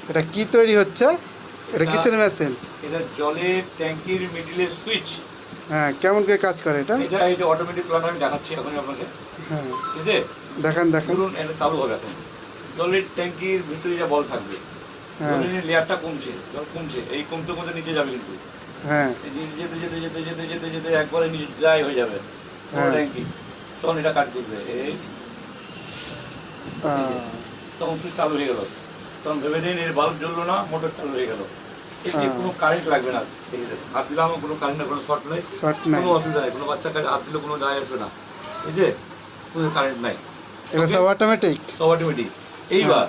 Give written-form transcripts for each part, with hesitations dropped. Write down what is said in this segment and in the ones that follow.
এটা কি তৈরি হচ্ছে? এটা কিসের মেশিন? এটা জলের ট্যাঙ্কির মিডিলের সুইচ। হ্যাঁ, কেমন করে কাজ করে এটা? এটা অটোমেটিক প্ল্যান আমি দেখাচ্ছি এখন আপনাকে। হ্যাঁ, ঠিক আছে, দেখান দেখান। ধরুন এটা চালু হবে এখন। জলের ট্যাঙ্কির ভিতরে যা বল থাকবে, হ্যাঁ জলের লেয়ারটা কমছে, জল কমছে, এই কমতে কমতে নিচে যাবে কিন্তু। হ্যাঁ এই নিচে যেতে যেতে যেতে যেতে যেতে যেতে একবারে নিচে ড্রাই হয়ে যাবে হ্যাঁ। ট্যাঙ্কি। তখন এটা কাজ করবে, এই তখন সুইচ চালু হয়ে গেল। তখন ভেবে নিন এর বাল্ব জ্বললো না, মোটর চালু হয়ে গেল। এতে কোনো কারেন্ট লাগবে না। হাত দিলাম কোনো কারেন্ট, কোনো শর্ট নাই, কোনো অসুবিধা নেই, কোনো বাচ্চা হাত দিলে কোনো যায় আসবে না। এই যে কোনো কারেন্ট নাই, এটা সব অটোমেটিক। সব অটোমেটিক। এইবার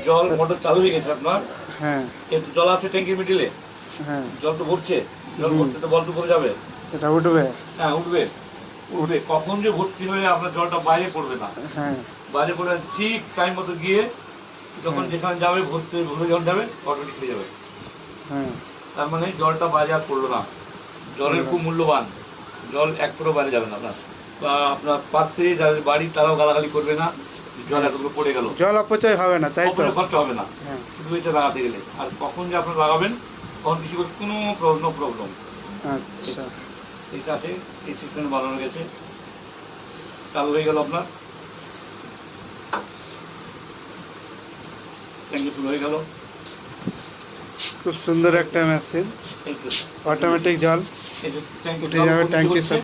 জল মোটর চালু হয়ে গেছে আপনার। হ্যাঁ কিন্তু জল আছে ট্যাঙ্কির মিডিলে, হ্যাঁ। জল তো ভরছে, জল ভরতে তো বল তো ভরে যাবে। এটা উঠবে। হ্যাঁ উঠবে, উঠবে। কখন যে ভর্তি হয়ে আপনার জলটা বাইরে পড়বে না, হ্যাঁ বাইরে পড়ে ঠিক টাইম মতো গিয়ে যখন যেখানে যাবে ভর্তি ভরে যখন যাবে অটোমেটিক হয়ে যাবে। হ্যাঁ। তার মানে জলটা বাইরে আর পড়লো না। জলের খুব মূল্যবান, জল এক ফুটও বাইরে যাবে না আপনার। বা আপনার পাশে যাদের বাড়ি তারাও গালাগালি করবে না, জল এতগুলো পড়ে গেল। জল অপচয় হবে না, তাই তো? খরচা হবে না হ্যাঁ। শুধু এটা লাগাতে গেলে। আর কখন যে আপনার লাগাবেন তখন কিছু কোনো প্রবলেম। আচ্ছা। এটা আছে, এই সিস্টেম বানানো গেছে, চালু হয়ে গেল আপনার ট্যাঙ্কি ফুল হয়ে গেল। খুব সুন্দর একটা মেশিন, এই তো অটোমেটিক জল এই যে ট্যাঙ্কি উঠে যাবে ট্যাঙ্কির সাথে।